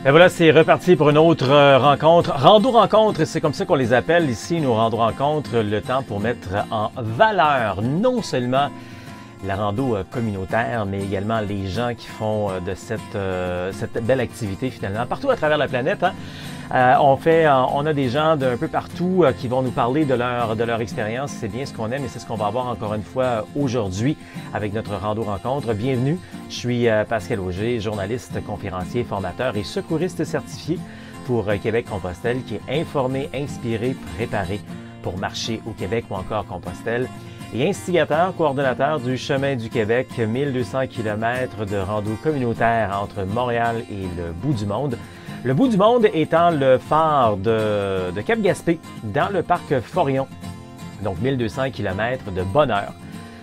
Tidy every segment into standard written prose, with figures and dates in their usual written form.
Et voilà, c'est reparti pour une autre rencontre. Rando-rencontre, c'est comme ça qu'on les appelle ici, nos rando-rencontres, le temps pour mettre en valeur non seulement la rando communautaire, mais également les gens qui font de cette belle activité finalement partout à travers la planète. Hein? On a des gens d'un peu partout qui vont nous parler de leur expérience. C'est bien ce qu'on aime et c'est ce qu'on va avoir encore une fois aujourd'hui avec notre rando-rencontre. Bienvenue, je suis Pascal Auger, journaliste, conférencier, formateur et secouriste certifié pour Québec-Compostelle qui est informé, inspiré, préparé pour marcher au Québec ou encore Compostelle et instigateur, coordonnateur du Chemin du Québec, 1200 km de rando communautaire entre Montréal et le bout du monde. Le bout du monde étant le phare de Cap-Gaspé, dans le parc Forillon. Donc 1200 km de bonheur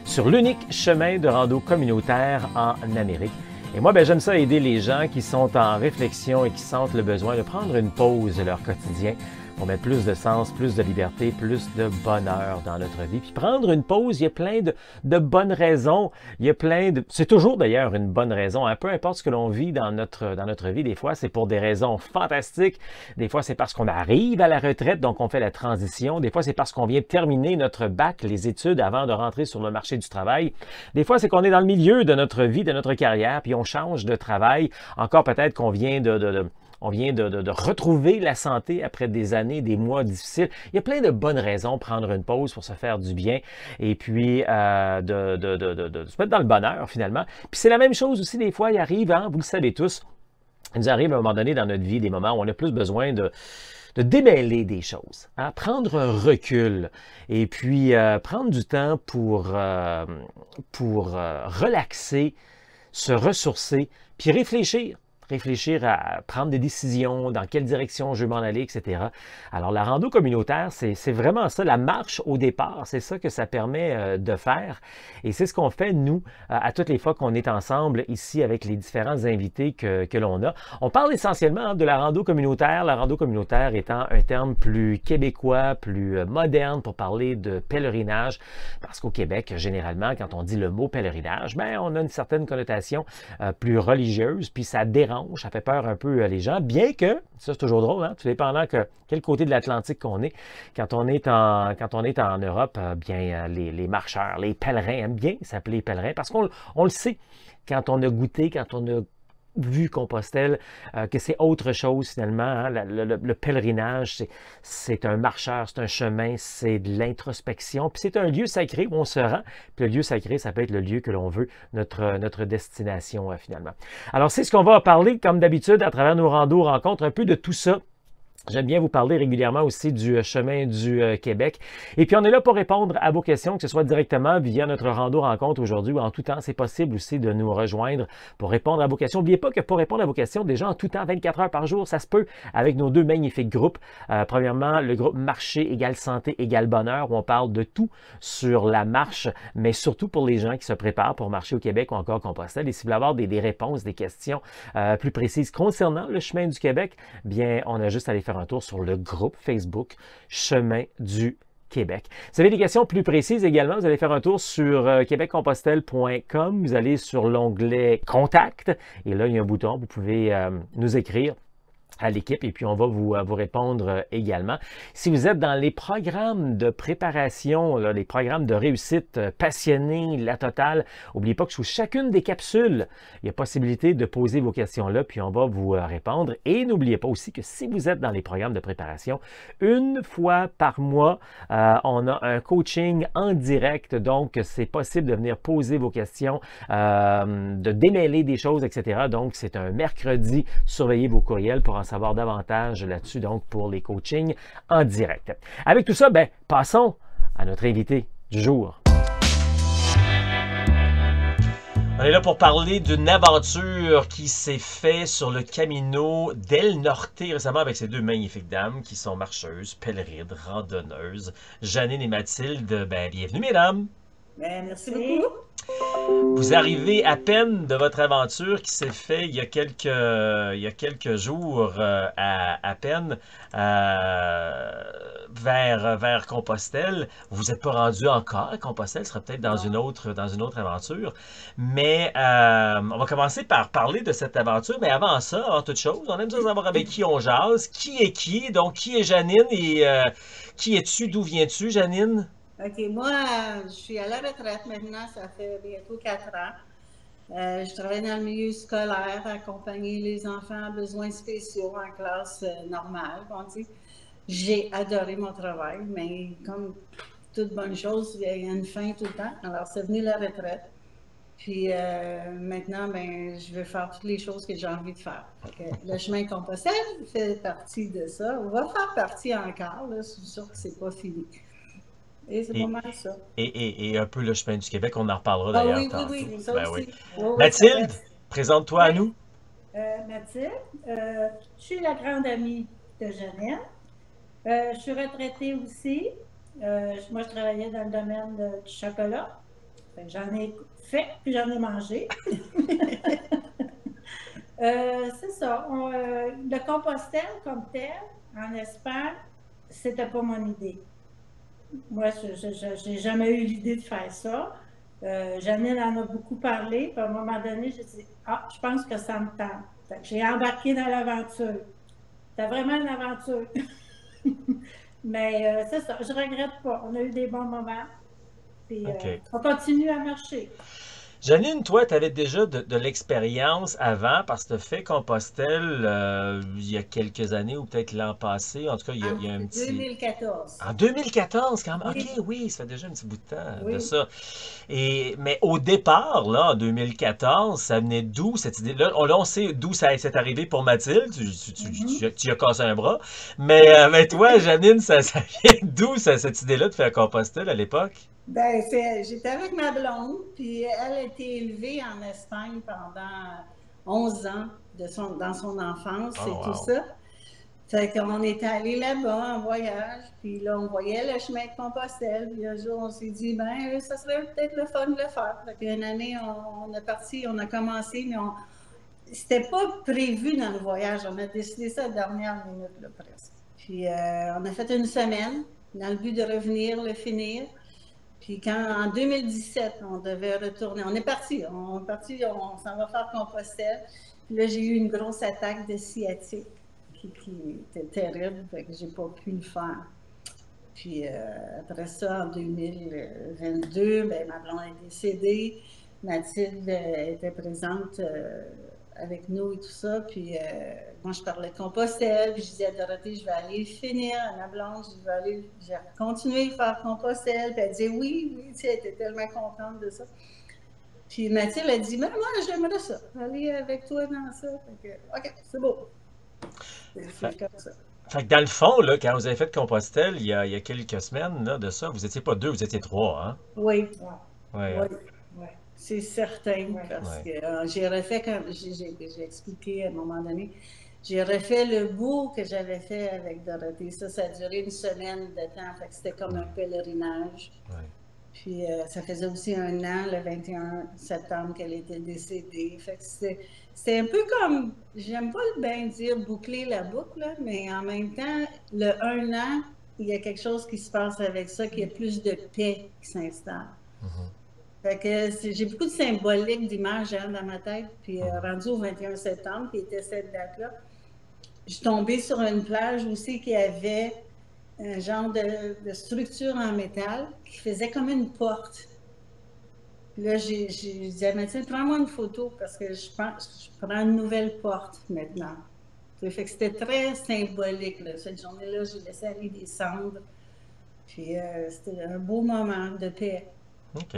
sur l'unique chemin de rando communautaire en Amérique. Et moi, j'aime ça aider les gens qui sont en réflexion et qui sentent le besoin de prendre une pause de leur quotidien pour mettre plus de sens, plus de liberté, plus de bonheur dans notre vie. Puis prendre une pause, il y a plein de bonnes raisons. Il y a plein de... C'est toujours d'ailleurs une bonne raison. Hein? Peu importe ce que l'on vit dans notre vie, des fois, c'est pour des raisons fantastiques. Des fois, c'est parce qu'on arrive à la retraite, donc on fait la transition. Des fois, c'est parce qu'on vient de terminer notre bac, les études, avant de rentrer sur le marché du travail. Des fois, c'est qu'on est dans le milieu de notre vie, de notre carrière, puis on change de travail. Encore peut-être qu'on vient On vient de retrouver la santé après des années, des mois difficiles. Il y a plein de bonnes raisons de prendre une pause pour se faire du bien et puis de se mettre dans le bonheur finalement. Puis c'est la même chose aussi des fois, il arrive, hein, vous le savez tous, il nous arrive à un moment donné dans notre vie des moments où on a plus besoin de démêler des choses, hein? Prendre un recul et puis prendre du temps pour relaxer, se ressourcer, puis réfléchir à prendre des décisions, dans quelle direction je veux m'en aller, etc. Alors, la rando communautaire, c'est vraiment ça, la marche au départ, c'est ça que ça permet de faire. Et c'est ce qu'on fait, nous, à toutes les fois qu'on est ensemble ici avec les différents invités que l'on a. On parle essentiellement de la rando communautaire étant un terme plus québécois, plus moderne pour parler de pèlerinage, parce qu'au Québec, généralement, quand on dit le mot pèlerinage, on a une certaine connotation plus religieuse, puis ça dérange. Ça fait peur un peu les gens, bien que, ça c'est toujours drôle, hein, tout dépendant quel côté de l'Atlantique qu'on est. Quand on est en Europe, les marcheurs, les pèlerins aiment bien s'appeler pèlerins parce qu'on le sait quand on a goûté, quand on a vu Compostelle, que c'est autre chose finalement. Hein? Le pèlerinage, c'est un marcheur, c'est un chemin, c'est de l'introspection. Puis c'est un lieu sacré où on se rend. Puis le lieu sacré, ça peut être le lieu que l'on veut, notre destination finalement. Alors c'est ce qu'on va parler comme d'habitude à travers nos rencontres, un peu de tout ça. J'aime bien vous parler régulièrement aussi du chemin du Québec. Et puis, on est là pour répondre à vos questions, que ce soit directement via notre rando-rencontre aujourd'hui ou en tout temps. C'est possible aussi de nous rejoindre pour répondre à vos questions. N'oubliez pas que pour répondre à vos questions, déjà en tout temps, 24 heures par jour, ça se peut avec nos deux magnifiques groupes. Premièrement, le groupe Marcher égale santé égale bonheur, où on parle de tout sur la marche, mais surtout pour les gens qui se préparent pour marcher au Québec ou encore Compostelle. Et si vous voulez avoir des réponses, des questions plus précises concernant le chemin du Québec, bien, on a juste à aller faire un tour sur le groupe Facebook Chemin du Québec. Si vous avez des questions plus précises également, vous allez faire un tour sur québeccompostelle.com. Vous allez sur l'onglet Contact et là, il y a un bouton. Vous pouvez nous écrire à l'équipe et puis on va vous répondre également. Si vous êtes dans les programmes de préparation, là, les programmes de réussite passionnés, la totale, n'oubliez pas que sous chacune des capsules, il y a possibilité de poser vos questions là, puis on va vous répondre. Et n'oubliez pas aussi que si vous êtes dans les programmes de préparation, une fois par mois, on a un coaching en direct, donc c'est possible de venir poser vos questions, de démêler des choses, etc. Donc c'est un mercredi, surveillez vos courriels pour en savoir davantage là-dessus, donc pour les coachings en direct. Avec tout ça, passons à notre invité du jour. On est là pour parler d'une aventure qui s'est faite sur le Camino del Norte récemment avec ces deux magnifiques dames qui sont marcheuses, pèlerines, randonneuses, Janine et Mathilde. Bienvenue mesdames! Merci beaucoup! Vous arrivez à peine de votre aventure qui s'est fait il y a quelques jours à peine vers Compostelle. Vous n'êtes pas rendu encore à Compostelle, ce sera peut-être Non. dans une autre aventure. Mais on va commencer par parler de cette aventure. Mais avant ça, avant toute chose, on aime ça savoir avec qui on jase. Qui est qui? Donc, qui est Janine et qui es-tu? D'où viens-tu, Janine? OK, moi, je suis à la retraite maintenant, ça fait bientôt 4 ans. Je travaille dans le milieu scolaire, accompagner les enfants à besoins spéciaux en classe normale, on dit. J'ai adoré mon travail, mais comme toute bonne chose, il y a une fin tout le temps. Alors, c'est venu la retraite. Puis maintenant, ben, je vais faire toutes les choses que j'ai envie de faire. Fait que le chemin Compostelle fait partie de ça. On va faire partie encore, là, je suis sûre que c'est pas fini. Et c'est pas Et, mal ça. et un peu le chemin du Québec, on en reparlera Ah d'ailleurs oui, oui, tantôt. oui, ça Ben oui. aussi. Oui, oui, ça Mathilde, reste. présente-toi Oui, à nous. Mathilde, je suis la grande amie de Jeannette. Je suis retraitée aussi. Moi, je travaillais dans le domaine du chocolat. J'en ai fait, puis j'en ai mangé. C'est ça. Le compostel comme tel, en Espagne, c'était pas mon idée. Moi, je n'ai jamais eu l'idée de faire ça. Janine en a beaucoup parlé, puis à un moment donné, j'ai dit, ah, je pense que ça me tente. J'ai embarqué dans l'aventure. C'était vraiment une aventure. Mais c'est ça, je ne regrette pas. On a eu des bons moments, puis OK. on continue à marcher. Janine, toi, tu avais déjà de l'expérience avant parce que tu as fait Compostelle il y a quelques années ou peut-être l'an passé. En tout cas, En il y a un petit. 2014. En 2014, quand même. OK, Oui, oui, ça fait déjà un petit bout de temps de oui. ça. Mais au départ, là, en 2014, ça venait d'où cette idée? Là, on sait d'où ça s'est arrivé pour Mathilde. Mhm. Tu as cassé un bras. Mais toi, Janine, ça vient d'où cette idée-là de faire Compostelle à l'époque? Ben, j'étais avec ma blonde, puis elle a été élevée en Espagne pendant 11 ans dans son enfance Oh, et tout wow. ça. Fait qu'on était allé là-bas en voyage, puis là, on voyait le chemin de Compostelle, puis un jour, on s'est dit, ben, ça serait peut-être le fun de le faire. Fait qu'une année, on est parti, on a commencé, mais c'était pas prévu dans le voyage. On a décidé ça à la dernière minute, là, presque. Puis, on a fait une semaine dans le but de revenir, le finir. Puis quand en 2017, on devait retourner, on s'en va faire Compostelle. Puis là, j'ai eu une grosse attaque de sciatique qui était terrible, fait que j'ai pas pu le faire. Puis après ça, en 2022, ben, ma blonde est décédée. Mathilde était présente avec nous et tout ça. Puis moi, je parlais de Compostelle. Puis je disais à Dorothée, je vais aller finir. À ma blonde, je vais continuer à faire Compostelle. Puis elle disait oui, oui. Tu sais, elle était tellement contente de ça. Puis Mathilde a dit, mais moi, j'aimerais ça. Aller avec toi dans ça. Fait que, OK, c'est beau. Fait, C'est comme ça. fait que dans le fond, là, quand vous avez fait Compostelle, il y a quelques semaines là, de ça, vous étiez pas deux, vous étiez trois, hein? Oui, Ouais, Ouais, oui. hein? ouais, C'est certain, ouais. parce Ouais. que j'ai refait, comme j'ai expliqué à un moment donné, j'ai refait le bout que j'avais fait avec Dorothée. Ça a duré une semaine de temps, fait que c'était comme un pèlerinage. Ouais. Puis ça faisait aussi un an, le 21 septembre, qu'elle était décédée. Fait que c'était un peu comme, j'aime pas le bien dire boucler la boucle, là, mais en même temps, le un an, il y a quelque chose qui se passe avec ça, qu'il y a plus de paix qui s'installe. Mhm. Fait que j'ai beaucoup de symbolique, d'images hein, dans ma tête. Puis Mhm. rendu au 21 septembre, qui était cette date-là, je suis tombée sur une plage aussi qui avait un genre de structure en métal qui faisait comme une porte. Puis là, j'ai dit à Mathilde, prends-moi une photo parce que je pense que je prends une nouvelle porte maintenant. Fait que c'était très symbolique. Là. Cette journée-là, j'ai laissé aller des cendres. Puis c'était un beau moment de paix. OK.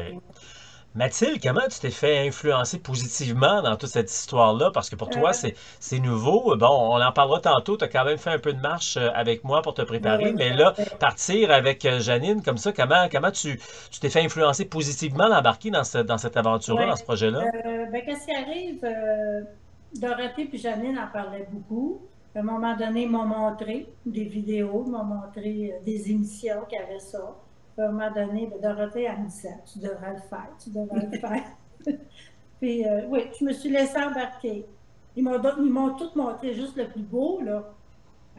Mathilde, comment tu t'es fait influencer positivement dans toute cette histoire-là? Parce que pour toi, Euh, c'est nouveau. Bon, on en parlera tantôt. Tu as quand même fait un peu de marche avec moi pour te Oui, préparer. oui, Mais tout à là, fait. partir avec Janine comme ça, comment tu t'es fait influencer positivement d'embarquer dans cette aventure-là, Oui. dans ce projet-là? Ben, qu'est-ce qui arrive? Dorothée et Janine en parlaient beaucoup. À un moment donné, ils m'ont montré des vidéos, ils m'ont montré des émissions qui avaient ça. Puis à un moment donné, Dorothée, elle me disait, tu devrais le faire, tu devrais le faire. Puis oui, je me suis laissée embarquer. Ils m'ont tout montré, juste le plus beau, là.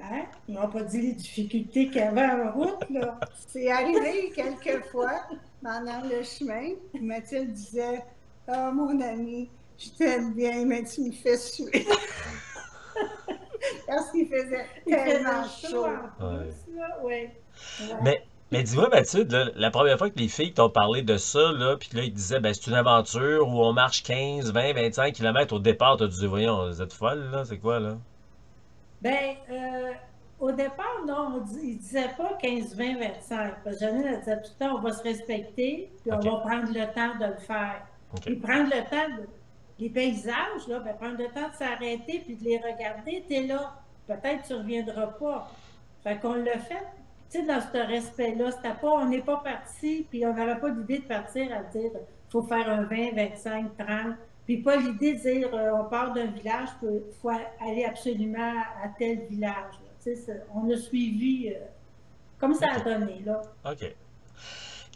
Hein? Ils m'ont pas dit les difficultés qu'il y avait en route, là. C'est arrivé quelques fois pendant le chemin. Mathilde disait, oh mon ami, je t'aime bien, mais tu me fais suer. Parce qu'il faisait tellement chaud. En plus, là, oui. Mais, mais dis-moi, Mathilde, là, la première fois que les filles t'ont parlé de ça, là, puis là, ils te disaient, ben, c'est une aventure où on marche 15, 20, 25 kilomètres au départ, t'as dit, voyons, vous êtes folle, là, c'est quoi, là? Ben, au départ, non, ils ne disaient pas 15, 20, 25. Parce que Janine, elle disait tout le temps, on va se respecter, puis OK. on va prendre le temps de le faire. OK. Puis prendre le temps, les paysages, là, ben, prendre le temps de s'arrêter puis de les regarder, t'es là. Peut-être tu ne reviendras pas. Fait qu'on l'a fait, tu sais, dans ce respect-là. C'était pas, on n'est pas parti, puis on n'avait pas l'idée de partir à dire, il faut faire un 20, 25, 30. Puis pas l'idée de dire, on part d'un village, il faut aller absolument à tel village. Tu sais, on a suivi comme ça a OK. donné, là. OK.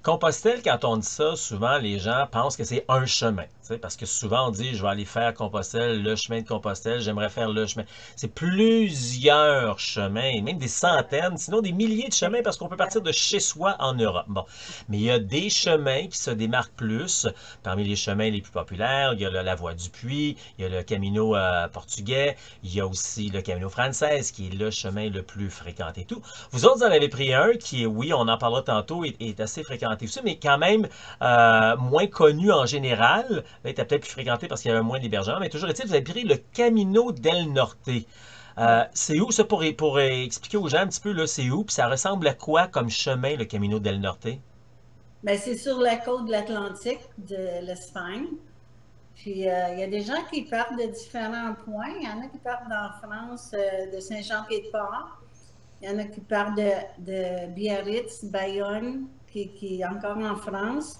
Compostelle, quand on dit ça, souvent les gens pensent que c'est un chemin. Tu sais, parce que souvent on dit je vais aller faire Compostelle, le chemin de Compostelle, j'aimerais faire le chemin. C'est plusieurs chemins, même des centaines, sinon des milliers de chemins, parce qu'on peut partir de chez soi en Europe. Bon, mais il y a des chemins qui se démarquent plus. Parmi les chemins les plus populaires, il y a la Voie du Puy, il y a le Camino portugais, il y a aussi le Camino français, qui est le chemin le plus fréquenté. Tout. Vous autres, vous en avez pris un qui est, oui, on en parlera tantôt, est assez fréquenté aussi, mais quand même moins connu en général. Là, il était peut-être plus fréquenté parce qu'il y avait moins d'hébergements, mais toujours est-il, vous avez pris le Camino del Norte. C'est où ça pour expliquer aux gens un petit peu, là, c'est où, puis ça ressemble à quoi comme chemin, le Camino del Norte? Ben, c'est sur la côte de l'Atlantique de l'Espagne. Puis il y a des gens qui partent de différents points. Il y en a qui partent en France, de Saint-Jean-Pied-de-Port. Il y en a qui partent de Biarritz, Bayonne, qui est encore en France.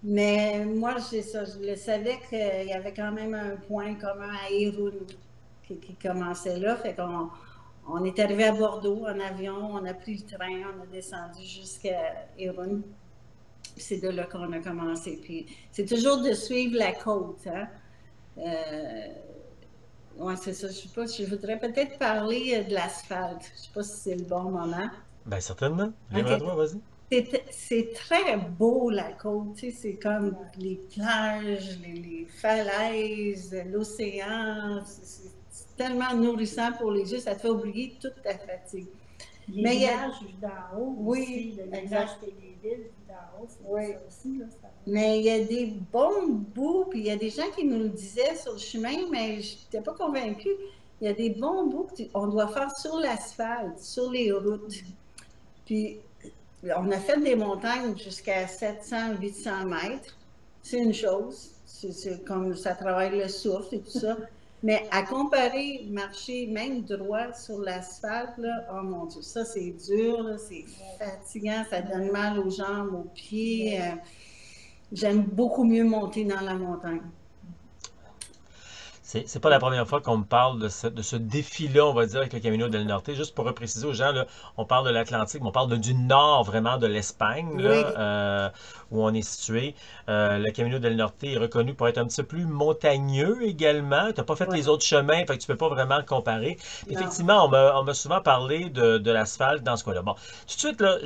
Mais moi, je le savais qu'il y avait quand même un point commun à Irun qui commençait là. Fait qu'on est arrivé à Bordeaux en avion, on a pris le train, on a descendu jusqu'à Irun. C'est de là qu'on a commencé. Puis c'est toujours de suivre la côte. Hein? Oui, c'est ça. Je voudrais peut-être parler de l'asphalte. Je ne sais pas si c'est le bon moment. Ben certainement. Libre à toi, vas-y. C'est très beau, la côte. Tu sais, c'est comme les plages, les falaises, l'océan. C'est tellement nourrissant pour les yeux. Ça te fait oublier toute ta fatigue. Les villages d'en haut oui, aussi. Les villages et les villes d'en haut, c'est oui. Ça aussi. Là, mais il y a des bons bouts, puis il y a des gens qui nous le disaient sur le chemin, mais je n'étais pas convaincue. Il y a des bons bouts qu'on doit faire sur l'asphalte, sur les routes. Puis on a fait des montagnes jusqu'à 700, 800 mètres. C'est une chose. C'est comme ça travaille le souffle et tout ça. Mais à comparer, marcher même droit sur l'asphalte, là, oh mon Dieu, ça c'est dur, c'est fatigant, ça donne mal aux jambes, aux pieds. J'aime beaucoup mieux monter dans la montagne. C'est pas la première fois qu'on me parle de ce défi-là, on va dire, avec le Camino del Norte. Juste pour repréciser aux gens, là, on parle de l'Atlantique, mais on parle du nord vraiment de l'Espagne, là, où on est situé. Le Camino del Norte est reconnu pour être un petit peu plus montagneux également. Tu n'as pas fait les autres chemins, fait que tu peux pas vraiment le comparer. Effectivement, on m'a souvent parlé de l'asphalte dans ce coin-là. Bon, tout de suite, là,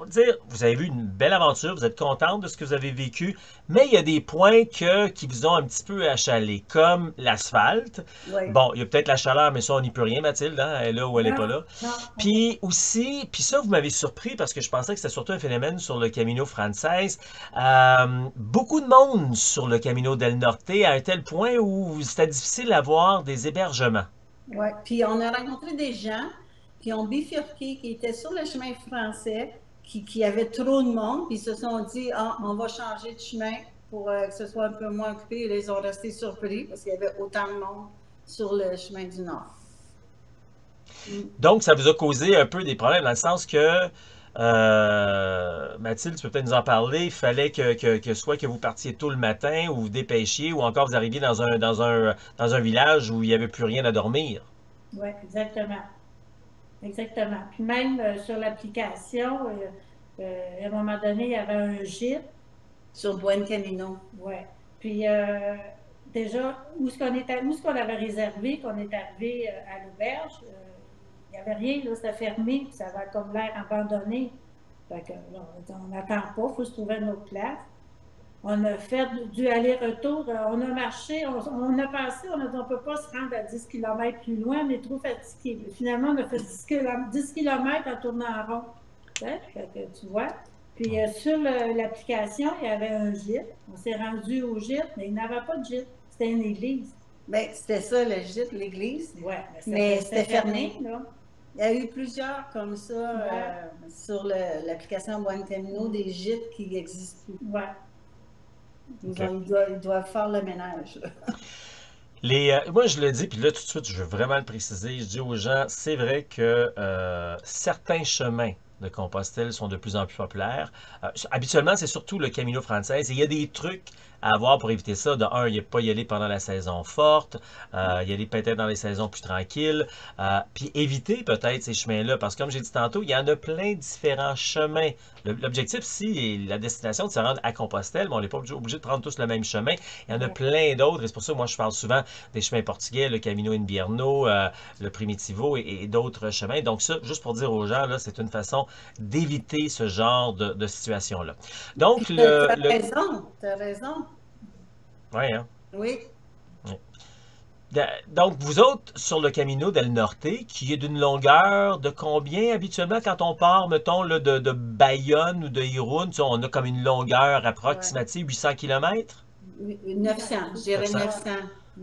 on va dire, vous avez vu une belle aventure, vous êtes contente de ce que vous avez vécu, mais il y a des points qui vous ont un petit peu achalé, comme l'asphalte. Oui. Bon, il y a peut-être la chaleur, mais ça, on n'y peut rien, Mathilde, hein? Elle est là ou elle n'est pas là. Puis aussi, puis ça, vous m'avez surpris parce que je pensais que c'était surtout un phénomène sur le Camino Frances. Beaucoup de monde sur le Camino del Norte, à un tel point où c'était difficile d'avoir des hébergements. Oui, puis on a rencontré des gens qui ont bifurqué, qui étaient sur le chemin français, qui avaient trop de monde, puis ils se sont dit, on va changer de chemin pour que ce soit un peu moins occupé. Et ils ont resté surpris parce qu'il y avait autant de monde sur le chemin du Nord. Donc, ça vous a causé un peu des problèmes dans le sens que, Mathilde, tu peux peut-être nous en parler, il fallait que soit que vous partiez tôt le matin ou vous dépêchiez ou encore vous arriviez dans un village où il n'y avait plus rien à dormir. Oui, exactement. Exactement. Puis même sur l'application, À un moment donné, il y avait un gîte. Sur Buen Camino. Ouais. Puis déjà, où est-ce qu'on avait réservé, qu'on est arrivé à l'auberge, il n'y avait rien, là, c'était fermé, puis ça avait comme l'air abandonné. Fait que là, on n'attend pas, il faut se trouver une autre place. On a fait du aller-retour, on a marché, on a passé, on a dit on ne peut pas se rendre à 10 km plus loin, on est trop fatigué. Finalement, on a fait 10 km en tournant en rond. Fait que, tu vois. Puis sur l'application, il y avait un gîte. On s'est rendu au gîte, mais il n'y avait pas de gîte. C'était une église. Bien, c'était ça, le gîte, l'église. Oui, mais c'était fermé. Là. Il y a eu plusieurs comme ça sur l'application Buen Camino, des gîtes qui existent plus. Oui. Ils doivent faire le ménage. Moi, je le dis, puis là, tout de suite, je veux vraiment le préciser. Je dis aux gens, c'est vrai que certains chemins de Compostelle sont de plus en plus populaires. Habituellement, c'est surtout le Camino Frances. Et il y a des trucs à avoir pour éviter ça. De un, il n'y a pas y aller pendant la saison forte. Y aller peut-être dans les saisons plus tranquilles. Puis éviter peut-être ces chemins-là. Parce que comme j'ai dit tantôt, il y en a plein de différents chemins. L'objectif, si la destination de se rendre à Compostelle, mais on n'est pas obligé de prendre tous le même chemin. Il y en a plein d'autres. Et c'est pour ça que moi, je parle souvent des chemins portugais, le Camino Invierno, le Primitivo et d'autres chemins. Donc ça, juste pour dire aux gens, là, c'est une façon d'éviter ce genre de situation-là. Donc, tu as raison. Ouais, hein? Oui. Donc, vous autres, sur le Camino del Norte, qui est d'une longueur de combien habituellement quand on part, mettons, là, de Bayonne ou de Irún, on a comme une longueur approximative, 800 km? 900, je dirais 900.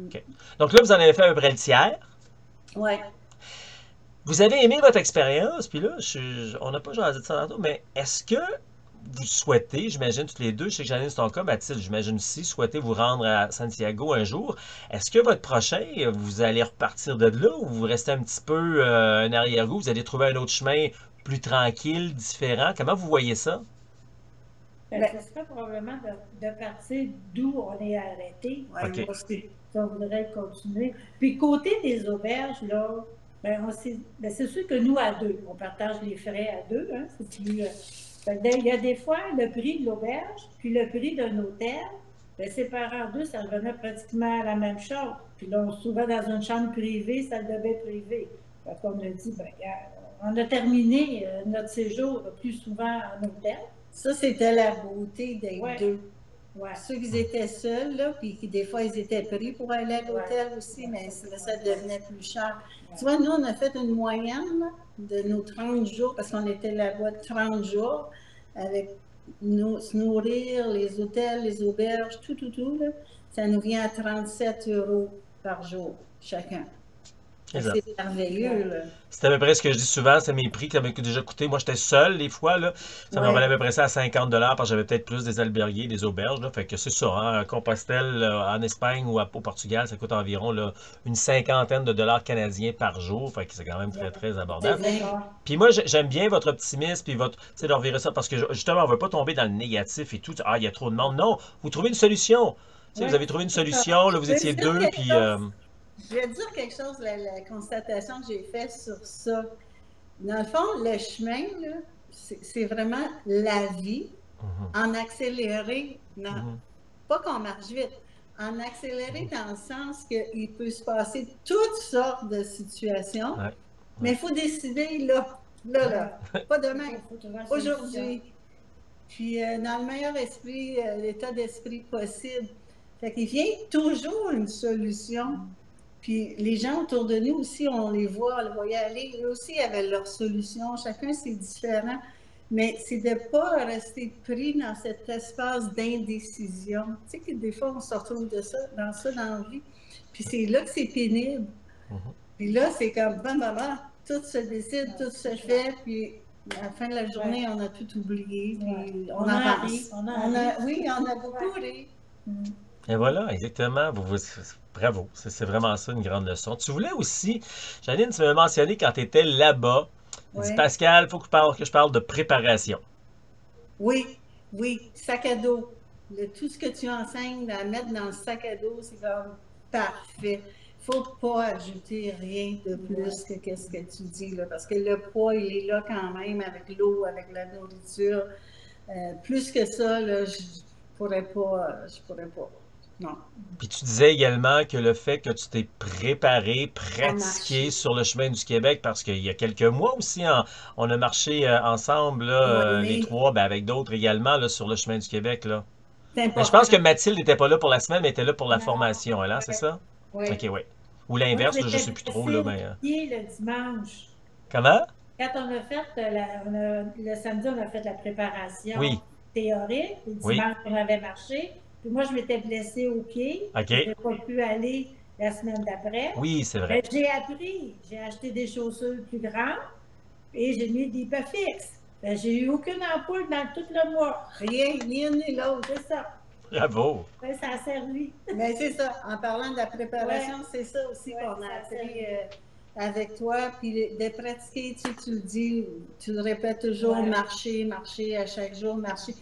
Okay. Donc là, vous en avez fait à peu près le tiers. Oui. Vous avez aimé votre expérience, puis là, on n'a pas jasé de ça tantôt, mais est-ce que vous souhaitez, j'imagine tous les deux, je sais que Janine, c'est ton cas, Mathilde, j'imagine aussi, souhaitez vous rendre à Santiago un jour. Est-ce que votre prochain, vous allez repartir de là ou vous restez un petit peu en arrière-goût, vous allez trouver un autre chemin plus tranquille, différent? Comment vous voyez ça? Ce serait probablement de partir d'où on est arrêté. Okay. On voudrait continuer. Puis côté des auberges, là, c'est sûr que nous, à deux, on partage les frais à deux. Hein, c'est plus, il y a des fois le prix de l'auberge, puis le prix d'un hôtel, séparé en deux, ça revenait pratiquement à la même chose. Puis là, on se trouvait dans une chambre privée, salle de bain privée. Donc, on a dit, on a terminé notre séjour plus souvent en hôtel. Ça, c'était la beauté d'être deux. Ouais. Ceux qui étaient seuls, là, puis qui des fois, ils étaient pris pour aller à l'hôtel aussi, mais ça devenait plus cher. Tu vois, nous, on a fait une moyenne là, de nos 30 jours, parce qu'on était là-bas 30 jours, avec se nourrir, les hôtels, les auberges, tout, là, ça nous vient à 37 € par jour, chacun. C'est merveilleux, là. C'est à peu près ce que je dis souvent, c'est mes prix qui m'avaient déjà coûté. Moi, j'étais seul, des fois, là. Ça me valait à peu près ça à 50 $ parce que j'avais peut-être plus des albergues, des auberges, là. Fait que c'est ça, hein. Compostelle, en Espagne ou au Portugal, ça coûte environ là, une cinquantaine de dollars canadiens par jour. Fait que c'est quand même très, très abordable. Puis moi, j'aime bien votre optimisme, puis votre, tu sais, leur virer ça, parce que justement, on ne veut pas tomber dans le négatif et tout. Ah, il y a trop de monde. Non, vous trouvez une solution. Tu sais, vous avez trouvé une solution, là, vous étiez deux, puis... Je vais dire quelque chose, la constatation que j'ai faite sur ça. Dans le fond, le chemin, c'est vraiment la vie en accéléré. Pas qu'on marche vite, en accéléré dans le sens qu'il peut se passer toutes sortes de situations, mais il faut décider là, pas demain, aujourd'hui. Puis dans le meilleur esprit, l'état d'esprit possible. Fait qu'il vient toujours une solution. Puis les gens autour de nous aussi, on les voit, on les voyait aller, eux aussi avaient leur solution, chacun c'est différent, mais c'est de ne pas rester pris dans cet espace d'indécision. Tu sais que des fois, on se retrouve dans la vie, puis c'est là que c'est pénible. Puis là, c'est comme, tout se décide, tout se fait, puis à la fin de la journée, on a tout oublié, puis on avance. On a beaucoup ri. Et voilà, exactement. Bravo, c'est vraiment ça, une grande leçon. Tu voulais aussi, Janine, tu m'avais mentionné quand tu étais là-bas, tu dis, Pascal, il faut que je parle de préparation. Oui, sac à dos. Tout ce que tu enseignes à mettre dans le sac à dos, c'est comme parfait. faut pas ajouter rien de plus que qu'est-ce que tu dis, là, parce que le poids, il est là quand même avec l'eau, avec la nourriture. Plus que ça, là, je pourrais pas. Non. Puis tu disais également que le fait que tu t'es préparé, On pratiqué marche. sur le chemin du Québec, parce qu'il y a quelques mois aussi, on a marché ensemble, là, Au mois de les mai, trois, ben, avec d'autres également, là, sur le chemin du Québec, là. c'est Mais je pense important. que Mathilde n'était pas là pour la semaine, mais était là pour la Non, formation, elle, hein, c'est ouais, ça? Oui. Ok, oui. Ou moi, je l'inverse, là, je m'étais sais plus trop, blessée là, au mais. pied le dimanche. Comment? Quand on a fait, le samedi, on a fait la préparation Oui, théorique. Le oui. dimanche, on avait marché. Puis moi, je m'étais blessée au pied. Ok. Je n'avais pas pu aller la semaine d'après. Oui, c'est Mais vrai. j'ai appris. J'ai acheté des chaussures plus grandes et j'ai mis des Hypafix. J'ai eu aucune ampoule dans tout le mois. Rien, ni une ni l'autre. C'est ça. Bravo. Ouais, ça a servi. Mais c'est ça, en parlant de la préparation, Ouais. c'est ça aussi Ouais, qu'on a ça appris servi. avec toi. Puis de pratiquer, tu le dis, tu le répètes toujours, Ouais. marcher, marcher à chaque jour, marcher.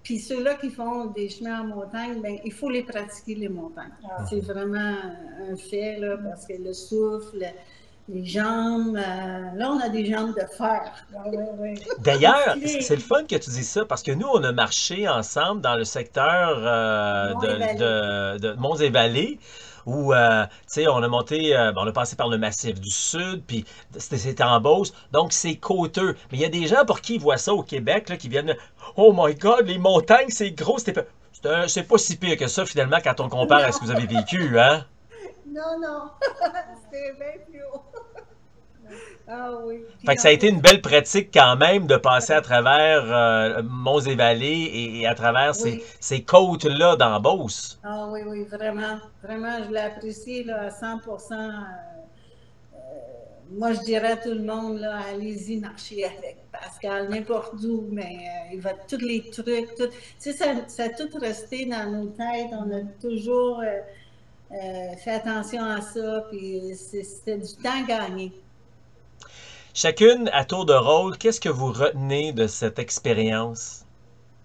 Puis ceux-là qui font des chemins en montagne, ben, il faut les pratiquer, les montagnes. Ah. C'est vraiment un fait, là, parce que le souffle, les jambes, là, on a des jambes de fer. Ah, ouais, ouais. D'ailleurs, Musclé. c'est le fun que tu dis ça parce que nous, on a marché ensemble dans le secteur Mont-et-Vallées. de Monts-et-Vallées où, tu sais, on a monté, on a passé par le massif du Sud, puis c'était en Beauce, donc c'est côteux. Mais il y a des gens pour qui ils voient ça au Québec, là, qui viennent, oh my God, les montagnes, c'est gros, c'est pas si pire que ça, finalement, quand on compare à ce que vous avez vécu, hein? Non, non, c'était bien plus haut. Ah oui. Fait Puis que en ça a été plus, une belle pratique quand même de passer à travers Monts et Vallées et à travers oui. ces côtes-là dans Beauce. Ah oui, oui, vraiment, vraiment, je l'ai apprécié là, à 100%. Moi, je dirais à tout le monde, là, allez-y, marcher avec Pascal, n'importe où, mais il va tous les trucs, tout. Tu sais, ça a tout resté dans nos têtes. On a toujours fait attention à ça, puis c'était du temps gagné. Chacune, à tour de rôle, qu'est-ce que vous retenez de cette expérience?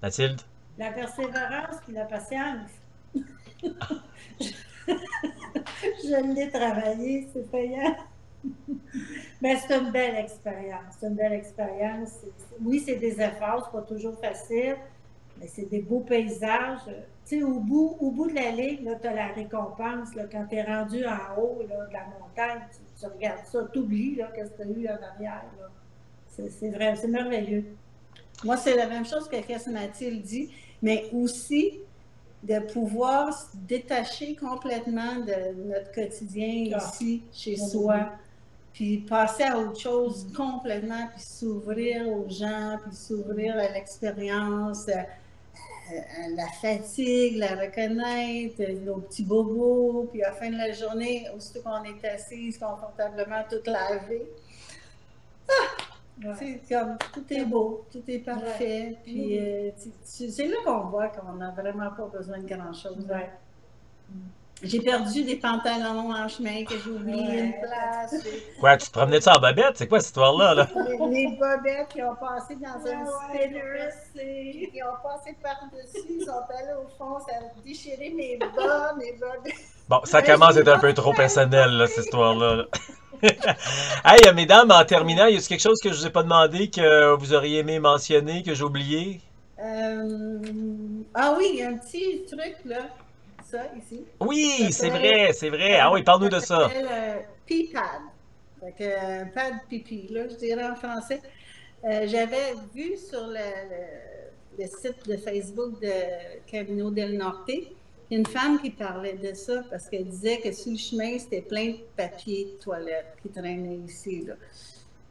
Mathilde? La persévérance puis la patience. Je l'ai travaillé, c'est payant. Mais c'est une belle expérience. C'est une belle expérience. Oui, c'est des efforts, c'est pas toujours facile, mais c'est des beaux paysages. Tu sais, au bout de la ligne, tu as la récompense. Là, quand tu es rendu en haut là, de la montagne, tu regardes ça, tu oublies ce que tu as eu en arrière. C'est vrai, c'est merveilleux. Moi, c'est la même chose que ce que Mathilde dit, mais aussi de pouvoir se détacher complètement de notre quotidien ici, chez soi, puis passer à autre chose complètement, puis s'ouvrir aux gens, puis s'ouvrir à l'expérience, à la fatigue, la reconnaître, nos petits bobos, puis à la fin de la journée, aussitôt qu'on est assise confortablement, toute lavée, c'est comme tout est beau, tout est parfait. Puis c'est là qu'on voit qu'on n'a vraiment pas besoin de grand-chose. Ouais. J'ai perdu des pantalons en chemin que j'ai oublié une place. Quoi, tu te promenais-tu en bobette? C'est quoi cette histoire-là, là? Les bobettes qui ont passé dans un spinner. qui ont passé par-dessus, ils sont allés au fond, ça a déchiré mes bas, mes bobettes. Bon, ça commence à être un peu trop personnel, là, cette histoire-là. Là. Hey, mesdames, en terminant, y a-t-il quelque chose que je vous ai pas demandé que vous auriez aimé mentionner, que j'ai oublié? Ah oui, il y a un petit truc, là, ça, ici. Oui, c'est vrai, c'est vrai. Ah oui, parle-nous de ça. Ça s'appelle Pee-Pad. Fait que, pad pipi, là, je dirais en français. J'avais vu sur le site de Facebook de Camino del Norte une femme qui parlait de ça parce qu'elle disait que sur le chemin, c'était plein de papier de toilette qui traînait ici, là.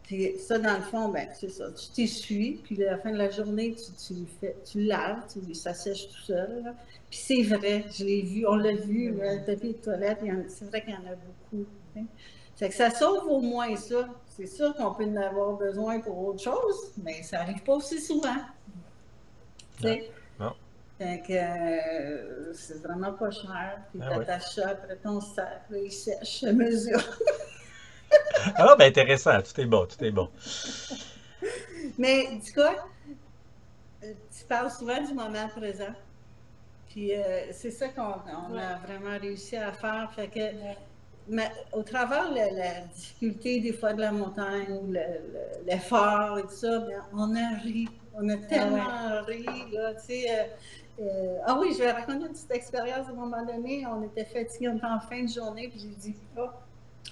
Puis ça, dans le fond, ben, c'est ça. Tu t'essuies, puis à la fin de la journée, tu le laves, ça sèche tout seul, là. Puis c'est vrai, je l'ai vu, on l'a vu, le papier de toilette, c'est vrai qu'il y en a beaucoup. Hein. Fait que ça sauve au moins ça. C'est sûr qu'on peut en avoir besoin pour autre chose, mais ça n'arrive pas aussi souvent. Non. Fait que c'est vraiment pas cher. Puis t'attaches ça après ton sac, là, il sèche à mesure. Ah, ben intéressant, tout est bon, tout est bon. Mais du coup, tu parles souvent du moment présent. Puis c'est ça qu'on a vraiment réussi à faire. Fait que au travers la difficulté des fois de la montagne, l'effort et tout ça, bien, on a ri. On a tellement ri, là, tu sais. Ah oui, je vais raconter une petite expérience. À un moment donné, on était fatigués, on était en fin de journée, puis j'ai dit,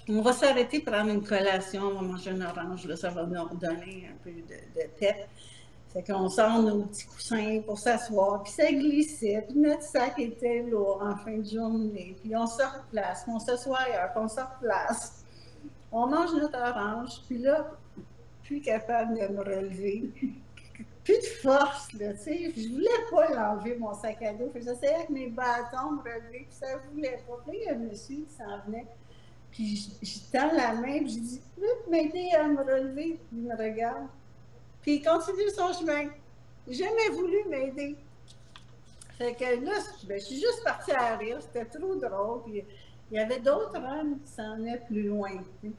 on va s'arrêter pour prendre une collation, on va manger une orange, là, ça va nous redonner un peu de pep. Fait qu'on sort nos petits coussins pour s'asseoir, puis ça glissait, puis notre sac était lourd en fin de journée, puis on se replace, puis on s'assoit ailleurs, puis on se replace. On mange notre orange, puis là, plus capable de me relever. Plus de force, là, tu sais. Je voulais pas l'enlever, mon sac à dos. J'essayais avec mes bâtons de me relever, puis ça voulait pas. Puis il y a un monsieur qui s'en venait, puis je tends la main, puis je dis, peux m'aider à me relever? Puis il me regarde. Puis il continue son chemin. J'ai jamais voulu m'aider. Fait que là, je suis juste partie à rire. C'était trop drôle. Puis il y avait d'autres hommes qui s'en venaient plus loin. T'sais.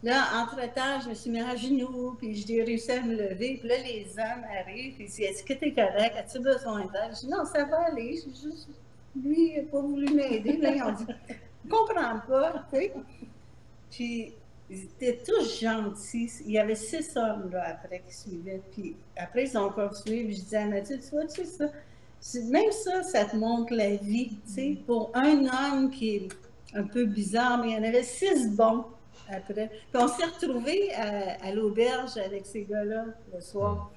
Là, entre-temps, je me suis mis à genoux, puis j'ai réussi à me lever. Puis là, les hommes arrivent, puis ils disent, est-ce que tu es correct? As-tu besoin d'aide? Je dis, non, ça va aller. Juste, lui, il n'a pas voulu m'aider. Là, ils ont dit, je ne comprends pas, tu sais. Puis, ils étaient tous gentils. Il y avait 6 hommes, là, après, qui suivaient. Puis après, ils ont continué. Puis je disais à Mathieu, tu vois-tu ça? Même ça, ça te montre la vie, tu sais. Pour un homme qui est un peu bizarre, mais il y en avait 6 bons. Après. Puis on s'est retrouvés à l'auberge avec ces gars-là le soir.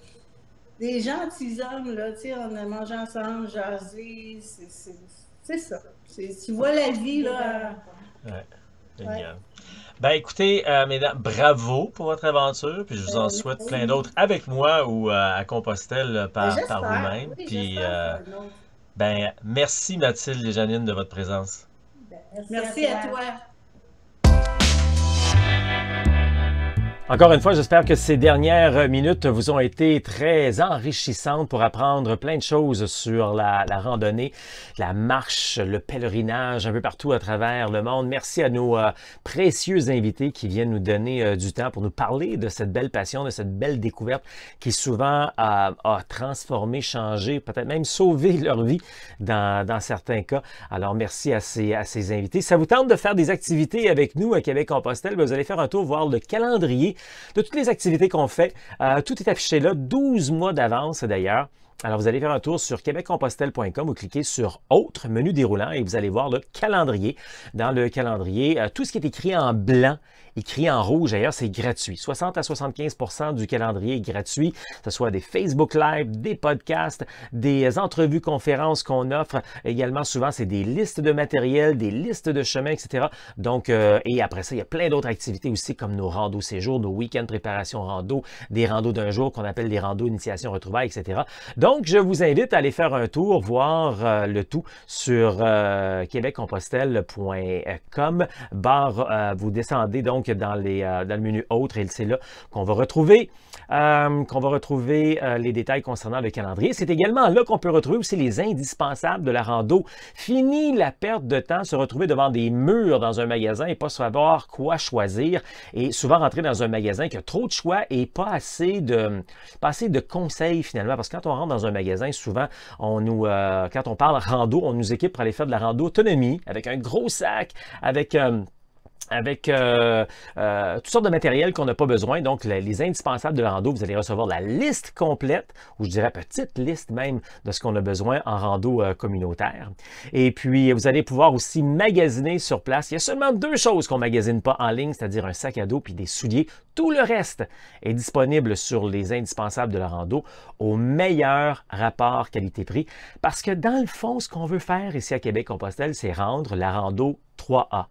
Des gentils hommes, là, tu sais, on a mangé ensemble, jasé, c'est ça. Tu vois la vie, là. Ouais, génial. Ben écoutez, mesdames, bravo pour votre aventure, puis je vous en souhaite plein d'autres avec moi ou à Compostelle par vous-même. Oui, puis, ben, merci Mathilde et Janine de votre présence. Merci à toi. Encore une fois, j'espère que ces dernières minutes vous ont été très enrichissantes pour apprendre plein de choses sur la randonnée, la marche, le pèlerinage un peu partout à travers le monde. Merci à nos précieux invités qui viennent nous donner du temps pour nous parler de cette belle passion, de cette belle découverte qui souvent a transformé, changé, peut-être même sauvé leur vie dans certains cas. Alors, merci à ces invités. Si ça vous tente de faire des activités avec nous à Québec-Compostelle, vous allez faire un tour voir le calendrier de toutes les activités qu'on fait. Tout est affiché là, 12 mois d'avance d'ailleurs. Alors, vous allez faire un tour sur québeccompostelle.com ou cliquez sur « Autres », menu déroulant, et vous allez voir le calendrier. Dans le calendrier, tout ce qui est écrit en blanc, écrit en rouge, d'ailleurs, c'est gratuit. 60 à 75% du calendrier est gratuit, que ce soit des Facebook Live, des podcasts, des entrevues conférences qu'on offre. Également, souvent, c'est des listes de matériel, des listes de chemins, etc. Donc, et après ça, il y a plein d'autres activités aussi, comme nos randos séjours, nos week-ends préparation rando, des randos d'un jour qu'on appelle des randos initiation retrouvailles, etc. Donc, je vous invite à aller faire un tour, voir le tout sur québeccompostelle.com. Vous descendez donc dans le menu Autres et c'est là qu'on va retrouver les détails concernant le calendrier. C'est également là qu'on peut retrouver aussi les indispensables de la rando. Fini la perte de temps, se retrouver devant des murs dans un magasin et pas savoir quoi choisir et souvent rentrer dans un magasin qui a trop de choix et pas assez de conseils finalement, parce que quand on rentre dans un magasin, souvent, quand on parle rando, on nous équipe pour aller faire de la rando autonomie avec un gros sac, avec toutes sortes de matériel qu'on n'a pas besoin. Donc, les indispensables de la rando, vous allez recevoir la liste complète, ou je dirais petite liste même de ce qu'on a besoin en rando communautaire. Et puis, vous allez pouvoir aussi magasiner sur place. Il y a seulement 2 choses qu'on ne magasine pas en ligne, c'est-à-dire un sac à dos puis des souliers. Tout le reste est disponible sur les indispensables de la rando au meilleur rapport qualité-prix. Parce que dans le fond, ce qu'on veut faire ici à Québec-Compostelle, c'est rendre la rando 3A.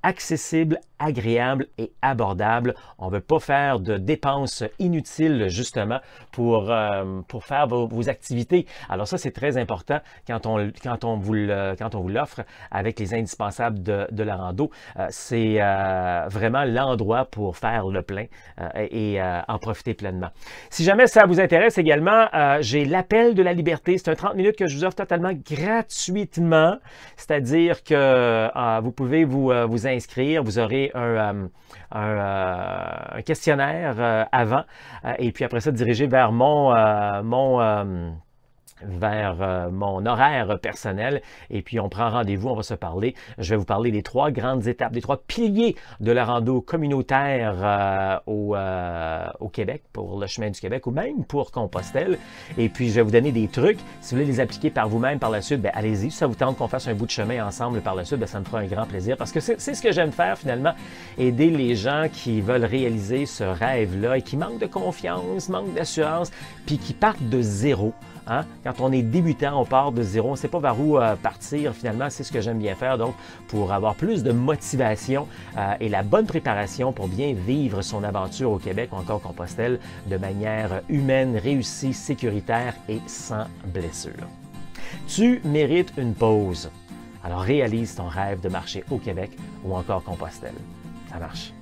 Accessible, agréable et abordable. On ne veut pas faire de dépenses inutiles justement pour faire vos activités. Alors ça, c'est très important quand on vous l'offre avec les indispensables de la rando. C'est vraiment l'endroit pour faire le plein et en profiter pleinement. Si jamais ça vous intéresse également, j'ai l'appel de la liberté. C'est un 30 minutes que je vous offre totalement gratuitement. C'est-à-dire que vous pouvez vous inscrire. Vous aurez un questionnaire avant et puis après ça dirigé vers mon vers mon horaire personnel et puis on prend rendez-vous, on va se parler. Je vais vous parler des 3 grandes étapes, des 3 piliers de la rando communautaire au Québec, pour le chemin du Québec ou même pour Compostelle. Et puis je vais vous donner des trucs. Si vous voulez les appliquer par vous-même par la suite, ben, allez-y. Si ça vous tente qu'on fasse un bout de chemin ensemble par la suite, ben, ça me fera un grand plaisir parce que c'est ce que j'aime faire finalement, aider les gens qui veulent réaliser ce rêve-là et qui manquent de confiance, manquent d'assurance, puis qui partent de zéro. Hein? Quand on est débutant, on part de zéro, on ne sait pas vers où partir. Finalement, c'est ce que j'aime bien faire. Donc, pour avoir plus de motivation et la bonne préparation pour bien vivre son aventure au Québec ou encore Compostelle de manière humaine, réussie, sécuritaire et sans blessure. Tu mérites une pause. Alors, réalise ton rêve de marcher au Québec ou encore Compostelle. Ça marche.